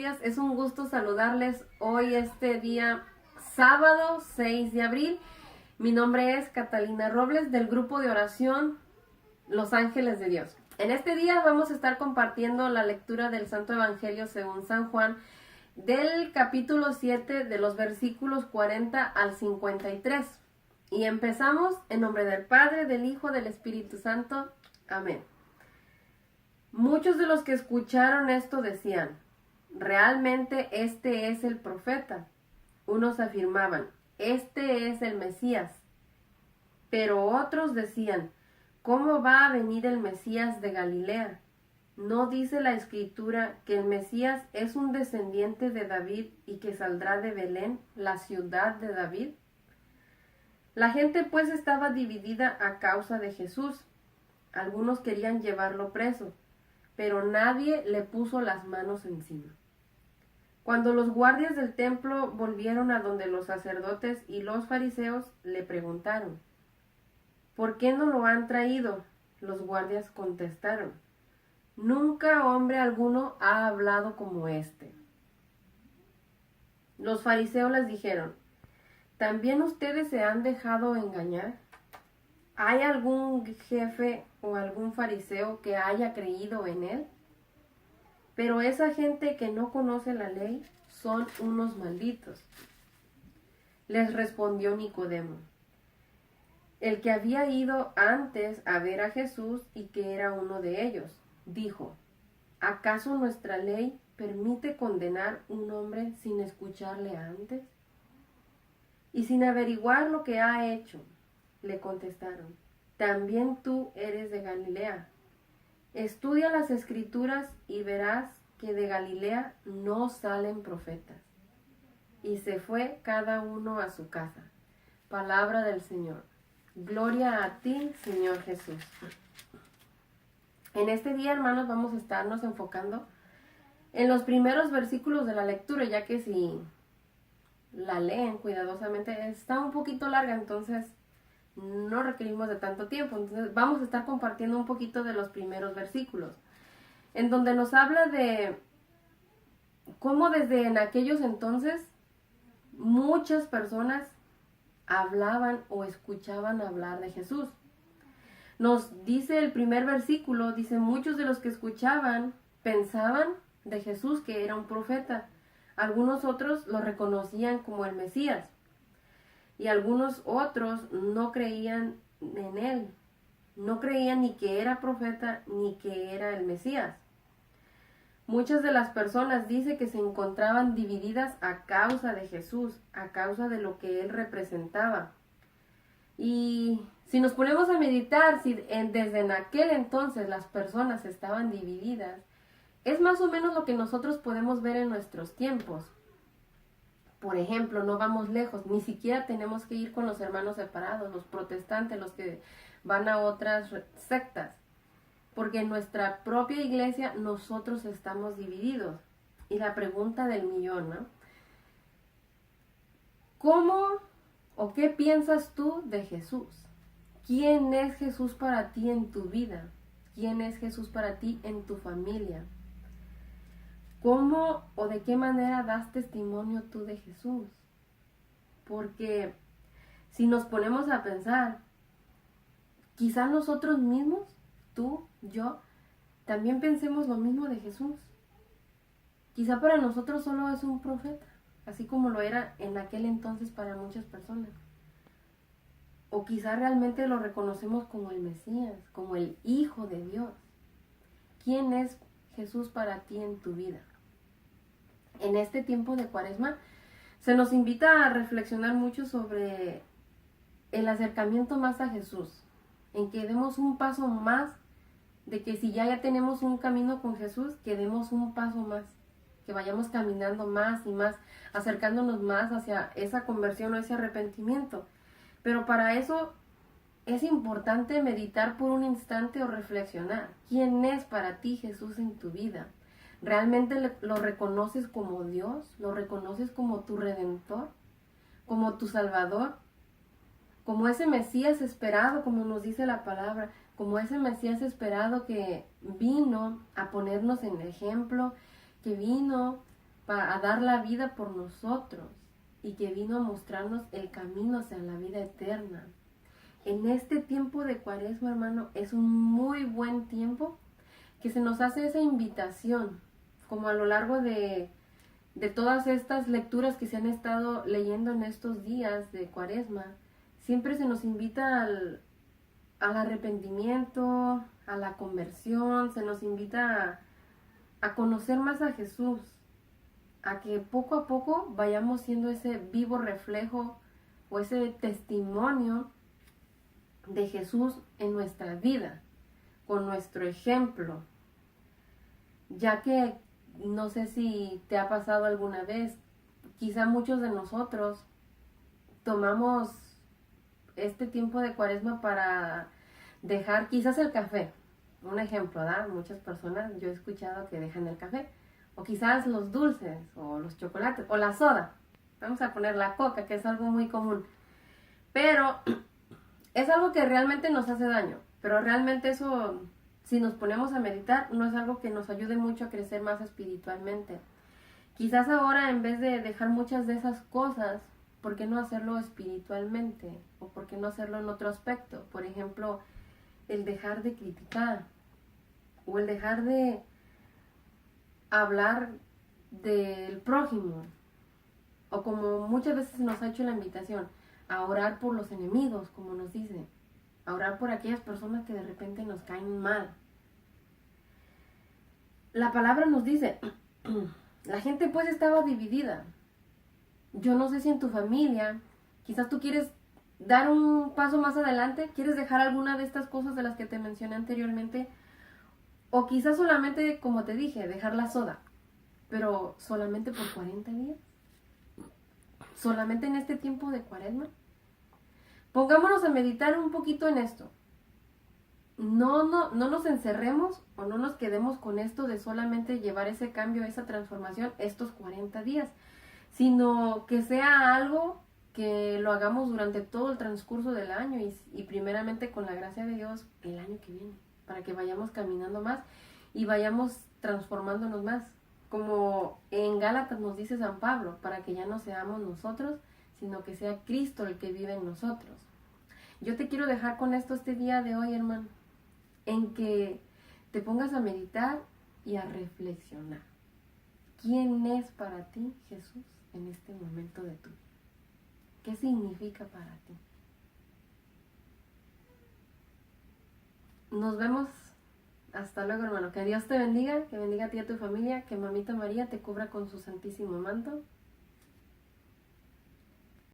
días. Es un gusto saludarles hoy, este día sábado 6 de abril. Mi nombre es Catalina Robles del grupo de oración Los Ángeles de Dios. En este día vamos a estar compartiendo la lectura del Santo Evangelio según San Juan, del capítulo 7 de los versículos 40 al 53. Y empezamos en nombre del Padre, del Hijo, del Espíritu Santo. Amén. Muchos de los que escucharon esto decían: ¿realmente este es el profeta? Unos afirmaban: este es el Mesías. Pero otros decían: ¿cómo va a venir el Mesías de Galilea? ¿No dice la Escritura que el Mesías es un descendiente de David y que saldrá de Belén, la ciudad de David? La gente pues estaba dividida a causa de Jesús. Algunos querían llevarlo preso, pero nadie le puso las manos encima. Cuando los guardias del templo volvieron a donde los sacerdotes y los fariseos, le preguntaron: ¿por qué no lo han traído? Los guardias contestaron: nunca hombre alguno ha hablado como este. Los fariseos les dijeron: ¿también ustedes se han dejado engañar? ¿Hay algún jefe o algún fariseo que haya creído en él? Pero esa gente que no conoce la ley son unos malditos. Les respondió Nicodemo, el que había ido antes a ver a Jesús y que era uno de ellos. Dijo: ¿acaso nuestra ley permite condenar un hombre sin escucharle antes? Y sin averiguar lo que ha hecho. Le contestaron: ¿también tú eres de Galilea? Estudia las Escrituras y verás que de Galilea no salen profetas. Y se fue cada uno a su casa. Palabra del Señor. Gloria a ti, Señor Jesús. En este día, hermanos, vamos a estarnos enfocando en los primeros versículos de la lectura, ya que si la leen cuidadosamente está un poquito larga, entonces no requerimos de tanto tiempo. Entonces vamos a estar compartiendo un poquito de los primeros versículos, en donde nos habla de cómo desde en aquellos entonces muchas personas hablaban o escuchaban hablar de Jesús. Nos dice el primer versículo, dice: muchos de los que escuchaban pensaban de Jesús que era un profeta. Algunos otros lo reconocían como el Mesías. Y algunos otros no creían en él. No creían ni que era profeta ni que era el Mesías. Muchas de las personas dice que se encontraban divididas a causa de Jesús, a causa de lo que él representaba. Y si nos ponemos a meditar, si desde en aquel entonces las personas estaban divididas, es más o menos lo que nosotros podemos ver en nuestros tiempos. Por ejemplo, no vamos lejos, ni siquiera tenemos que ir con los hermanos separados, los protestantes, los que van a otras sectas, porque en nuestra propia iglesia nosotros estamos divididos. Y la pregunta del millón, ¿no? ¿Cómo o qué piensas tú de Jesús? ¿Quién es Jesús para ti en tu vida? ¿Quién es Jesús para ti en tu familia? ¿Cómo o de qué manera das testimonio tú de Jesús? Porque si nos ponemos a pensar, quizá nosotros mismos, tú, yo, también pensemos lo mismo de Jesús. Quizá para nosotros solo es un profeta, así como lo era en aquel entonces para muchas personas. O quizá realmente lo reconocemos como el Mesías, como el Hijo de Dios. ¿Quién es Jesús para ti en tu vida? En este tiempo de Cuaresma se nos invita a reflexionar mucho sobre el acercamiento más a Jesús, en que demos un paso más, de que si ya tenemos un camino con Jesús, que demos un paso más, que vayamos caminando más y más, acercándonos más hacia esa conversión o ese arrepentimiento. Pero para eso es importante meditar por un instante o reflexionar. ¿Quién es para ti Jesús en tu vida? ¿Realmente lo reconoces como Dios? ¿Lo reconoces como tu Redentor? ¿Como tu Salvador? Como ese Mesías esperado, como nos dice la palabra, como ese Mesías esperado que vino a ponernos en ejemplo, que vino a dar la vida por nosotros y que vino a mostrarnos el camino hacia la vida eterna. En este tiempo de Cuaresma, hermano, es un muy buen tiempo que se nos hace esa invitación, como a lo largo de todas estas lecturas que se han estado leyendo en estos días de Cuaresma, siempre se nos invita al arrepentimiento, a la conversión, se nos invita a conocer más a Jesús, a que poco a poco vayamos siendo ese vivo reflejo o ese testimonio de Jesús en nuestra vida, con nuestro ejemplo, ya que no sé si te ha pasado alguna vez, quizá muchos de nosotros tomamos este tiempo de Cuaresma para dejar quizás el café, un ejemplo, ¿verdad? Muchas personas, yo he escuchado que dejan el café, o quizás los dulces, o los chocolates, o la soda, vamos a poner la coca, que es algo muy común, pero es algo que realmente nos hace daño, pero realmente eso, si nos ponemos a meditar, no es algo que nos ayude mucho a crecer más espiritualmente. Quizás ahora, en vez de dejar muchas de esas cosas, ¿por qué no hacerlo espiritualmente? ¿O por qué no hacerlo en otro aspecto? Por ejemplo, el dejar de criticar, o el dejar de hablar del prójimo, o como muchas veces nos ha hecho la invitación, a orar por los enemigos, como nos dice, a orar por aquellas personas que de repente nos caen mal. La palabra nos dice, la gente pues estaba dividida. Yo no sé si en tu familia, quizás tú quieres dar un paso más adelante, quieres dejar alguna de estas cosas de las que te mencioné anteriormente, o quizás solamente, como te dije, dejar la soda, pero solamente por 40 días, solamente en este tiempo de Cuaresma. Pongámonos a meditar un poquito en esto. No nos encerremos o no nos quedemos con esto de solamente llevar ese cambio, esa transformación estos 40 días, sino que sea algo que lo hagamos durante todo el transcurso del año y primeramente con la gracia de Dios el año que viene, para que vayamos caminando más y vayamos transformándonos más. Como en Gálatas nos dice San Pablo, para que ya no seamos nosotros, sino que sea Cristo el que vive en nosotros. Yo te quiero dejar con esto este día de hoy, hermano, en que te pongas a meditar y a reflexionar. ¿Quién es para ti Jesús en este momento de tu vida? ¿Qué significa para ti? Nos vemos. Hasta luego, hermano. Que Dios te bendiga, que bendiga a ti y a tu familia, que Mamita María te cubra con su santísimo manto.